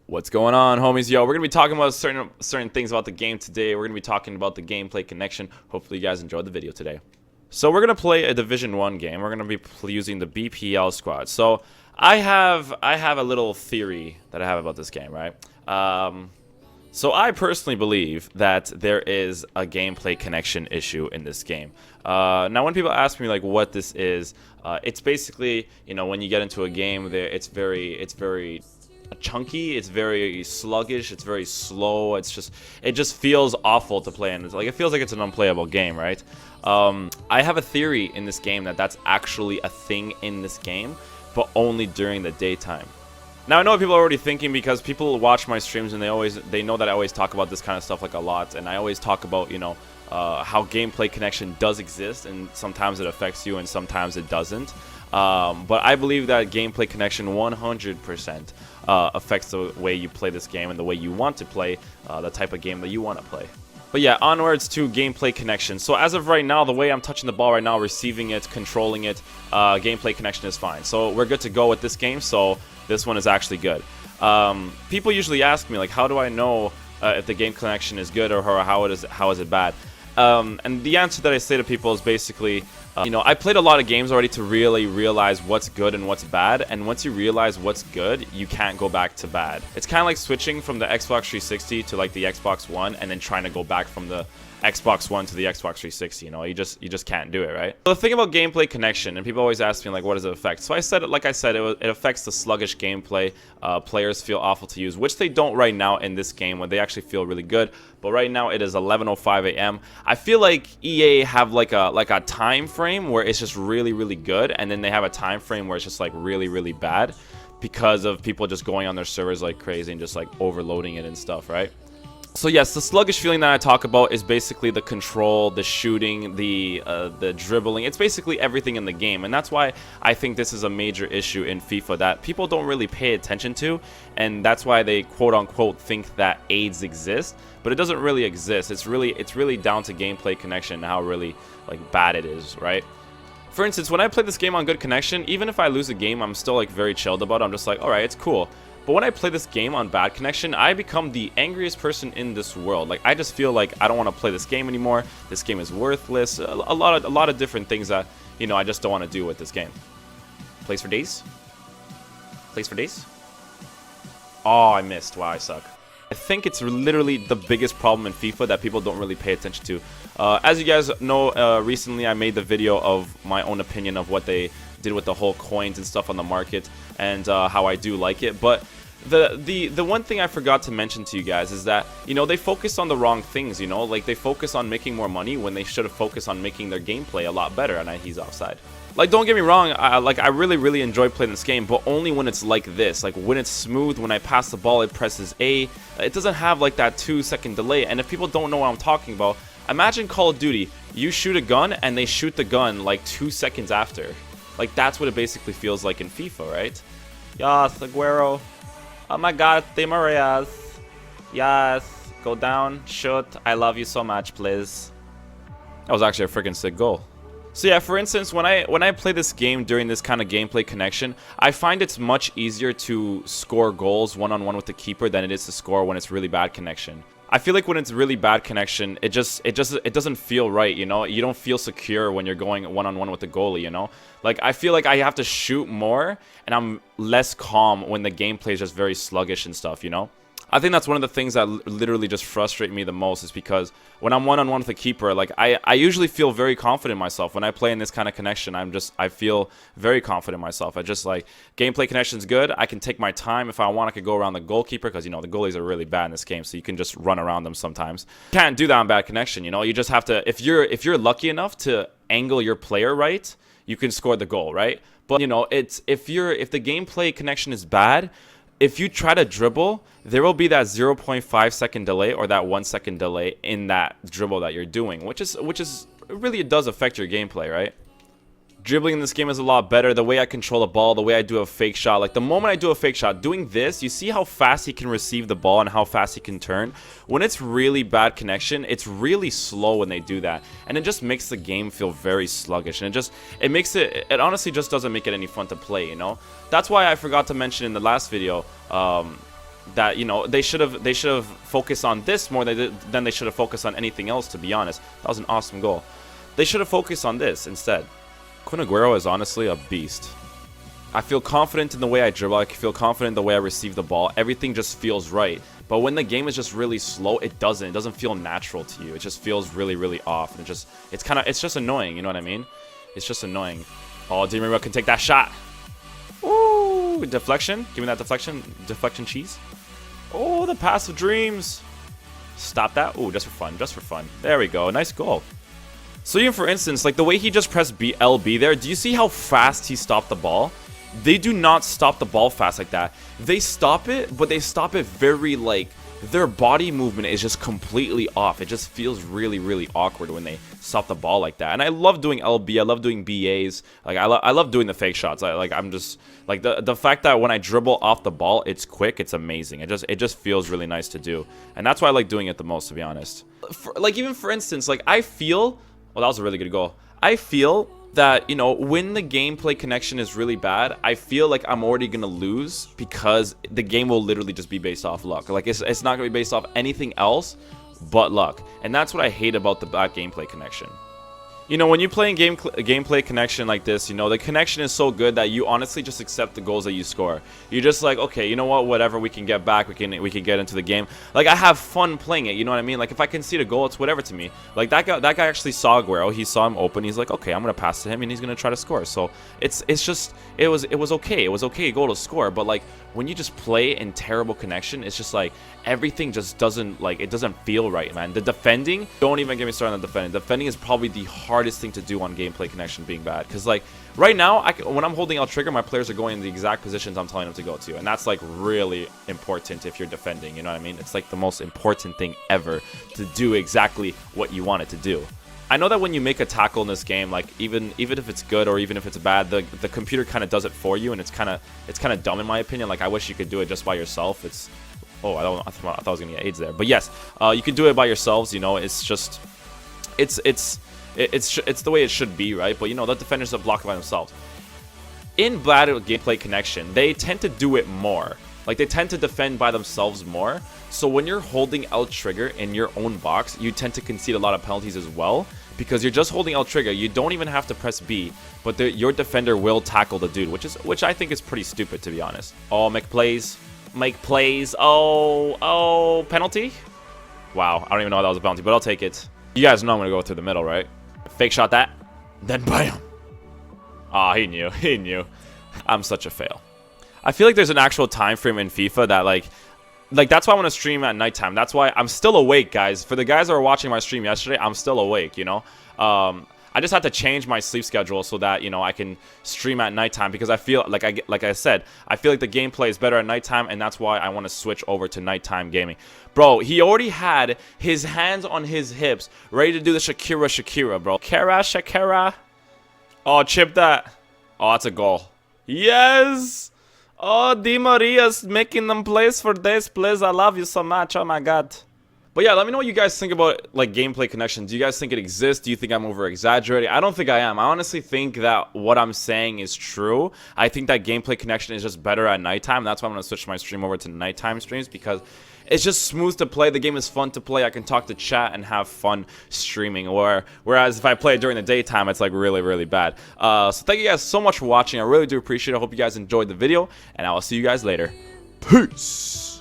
What's going on, homies? Yo, we're gonna be talking about certain things about the game today. We're gonna be talking about the gameplay connection. Hopefully, you guys enjoyed the video today. So we're gonna play a Division 1 game. We're gonna be using the BPL squad. So I have a little theory that I have about this game, right? So I personally believe that there is a gameplay connection issue in this game. Now, when people ask me like what this is, it's basically, you know, when you get into a game, it's very chunky, it's very sluggish, it's very slow. It just feels awful to play, and it feels like it's an unplayable game, right? I have a theory in this game that's actually a thing in this game, but only during the daytime. Now, I know what people are already thinking, because people watch my streams and they know that I always talk about this kind of stuff like a lot, and I always talk about, you know, how gameplay connection does exist, and sometimes it affects you and sometimes it doesn't. But I believe that gameplay connection 100% affects the way you play this game and the way you want to play the type of game that you want to play. But yeah, onwards to gameplay connection. So as of right now, the way I'm touching the ball right now, receiving it, controlling it, gameplay connection is fine. So we're good to go with this game, so this one is actually good. People usually ask me, like, how do I know if the game connection is good or how is it bad? And the answer that I say to people is basically, you know, I played a lot of games already to really realize what's good and what's bad, and once you realize what's good, you can't go back to bad. It's kind of like switching from the Xbox 360 to like the Xbox One, and then trying to go back from the Xbox One to the Xbox 360. You know, you just can't do it, right? So the thing about gameplay connection, and people always ask me like, what does it affect? So I said it, like I said, it affects the sluggish gameplay. Players feel awful to use, which they don't right now in this game, when they actually feel really good. But right now it is 11:05 a.m. I feel like EA have like a time frame where it's just really good, and then they have a time frame where it's just like really bad, because of people just going on their servers like crazy and just like overloading it and stuff, right? So yes, the sluggish feeling that I talk about is basically the control, the shooting, the dribbling. It's basically everything in the game, and that's why I think this is a major issue in FIFA that people don't really pay attention to, and that's why they quote-unquote think that AIDS exists, but it doesn't really exist. It's really down to gameplay connection and how really like bad it is, right? For instance, when I play this game on good connection, even if I lose a game, I'm still like very chilled about it. I'm just like, all right, it's cool. But when I play this game on bad connection, I become the angriest person in this world. Like, I just feel like I don't want to play this game anymore. This game is worthless. A lot of different things that, you know, I just don't want to do with this game. Plays for days? Plays for days? Oh, I missed. Wow, I suck. I think it's literally the biggest problem in FIFA that people don't really pay attention to. As you guys know, recently I made the video of my own opinion of what they did with the whole coins and stuff on the market, and how I do like it. But the one thing I forgot to mention to you guys is that, you know, they focus on the wrong things. You know, like, they focus on making more money when they should have focused on making their gameplay a lot better. And he's offside. Like, don't get me wrong, I really enjoy playing this game, but only when it's like this. Like, when it's smooth, when I pass the ball, it presses A. It doesn't have like that 2-second delay. And if people don't know what I'm talking about, imagine Call of Duty. You shoot a gun and they shoot the gun like 2 seconds after. Like, that's what it basically feels like in FIFA, right? Yes, Aguero. Oh my god, Di Maria's. Yes, go down, shoot. I love you so much, please. That was actually a freaking sick goal. So yeah, for instance, when I play this game during this kind of gameplay connection, I find it's much easier to score goals one-on-one with the keeper than it is to score when it's really bad connection. I feel like when it's really bad connection, it doesn't feel right, you know? You don't feel secure when you're going one-on-one with the goalie, you know? Like, I feel like I have to shoot more, and I'm less calm when the gameplay is just very sluggish and stuff, you know? I think that's one of the things that literally just frustrate me the most, is because when I'm one-on-one with a keeper, like, I usually feel very confident in myself. When I play in this kind of connection, I feel very confident in myself. I just, like, gameplay connection's good. I can take my time. If I want, I could go around the goalkeeper, because, you know, the goalies are really bad in this game, so you can just run around them sometimes. You can't do that on bad connection, you know? You just have to, if you're lucky enough to angle your player right, you can score the goal, right? But, you know, if the gameplay connection is bad, if you try to dribble, there will be that 0.5 second delay or that 1 second delay in that dribble that you're doing, which is really, it does affect your gameplay, right? Dribbling in this game is a lot better. The way I control the ball, the way I do a fake shot. Like, the moment I do a fake shot, doing this, you see how fast he can receive the ball and how fast he can turn. When it's really bad connection, it's really slow when they do that. And it just makes the game feel very sluggish. And it honestly just doesn't make it any fun to play, you know? That's why I forgot to mention in the last video, that, you know, they should have focused on this more than they should have focused on anything else, to be honest. That was an awesome goal. They should have focused on this instead. Kun Aguero is honestly a beast. I feel confident in the way I dribble. I feel confident in the way I receive the ball. Everything just feels right. But when the game is just really slow, it doesn't feel natural to you. It just feels really, really off. And it's just annoying, you know what I mean? It's just annoying. Oh, Di Maria can take that shot. Ooh, deflection. Give me that deflection. Deflection cheese. Oh, the pass of dreams. Stop that. Ooh, just for fun. Just for fun. There we go. Nice goal. So even for instance, like the way he just pressed LB there, do you see how fast he stopped the ball? They do not stop the ball fast like that. They stop it, but they stop it very, like, their body movement is just completely off. It just feels really, really awkward when they stop the ball like that. And I love doing LB. I love doing BAs. Like I love doing the fake shots. I'm just like the fact that when I dribble off the ball, it's quick. It's amazing. It just feels really nice to do. And that's why I like doing it the most, to be honest. Like even for instance, like I feel. Well, that was a really good goal. I feel that, you know, when the gameplay connection is really bad, I feel like I'm already going to lose because the game will literally just be based off luck. Like, it's not going to be based off anything else but luck. And that's what I hate about the bad gameplay connection. You know, when you play in gameplay connection like this, you know, the connection is so good that you honestly just accept the goals that you score. You're just like, okay, you know what, whatever, we can get back, we can get into the game. Like, I have fun playing it, you know what I mean? Like, if I concede a goal, it's whatever to me. Like, that guy actually saw Aguero, he saw him open, he's like, okay, I'm gonna pass to him, and he's gonna try to score. So it's just, it was okay. It was okay goal to score, but like, when you just play in terrible connection, it's just like, everything just doesn't, like, it doesn't feel right, man. The defending, don't even get me started on the defending. Defending is probably the hardest thing to do on gameplay connection being bad, because like right now when I'm holding L trigger, my players are going in the exact positions I'm telling them to go to, and that's like really important if you're defending, you know what I mean? It's like the most important thing ever to do exactly what you want it to do. I know that when you make a tackle in this game, like even if it's good or even if it's bad, the computer kind of does it for you, and it's kind of dumb in my opinion. Like, I wish you could do it just by yourself. It's I thought I was gonna get AIDS there, but yes, you can do it by yourselves. You know, it's just it's the way it should be, right? But you know, the defenders are blocked by themselves. In bad gameplay connection, they tend to do it more. Like, they tend to defend by themselves more. So when you're holding L trigger in your own box, you tend to concede a lot of penalties as well, because you're just holding L trigger. You don't even have to press B, but your defender will tackle the dude, which I think is pretty stupid, to be honest. Oh, make plays. Oh, penalty? Wow, I don't even know how that was a penalty, but I'll take it. You guys know I'm gonna go through the middle, right? Fake shot that, then bam. Ah, he knew. I'm such a fail. I feel like there's an actual time frame in FIFA that like that's why I want to stream at nighttime. That's why I'm still awake, guys. For the guys that were watching my stream yesterday, I'm still awake, you know? I just had to change my sleep schedule so that, you know, I can stream at nighttime, because I feel like I said, I feel like the gameplay is better at nighttime, and that's why I want to switch over to nighttime gaming. Bro, he already had his hands on his hips, ready to do the Shakira, bro. Shakira. Oh, chip that. Oh, that's a goal. Yes. Oh, Di Maria's making them plays for this, please. I love you so much. Oh my god. But yeah, let me know what you guys think about, like, gameplay connection. Do you guys think it exists? Do you think I'm over-exaggerating? I don't think I am. I honestly think that what I'm saying is true. I think that gameplay connection is just better at nighttime. That's why I'm going to switch my stream over to nighttime streams, because it's just smooth to play. The game is fun to play. I can talk to chat and have fun streaming. Whereas if I play it during the daytime, it's like really, really bad. So thank you guys so much for watching. I really do appreciate it. I hope you guys enjoyed the video, and I will see you guys later. Peace!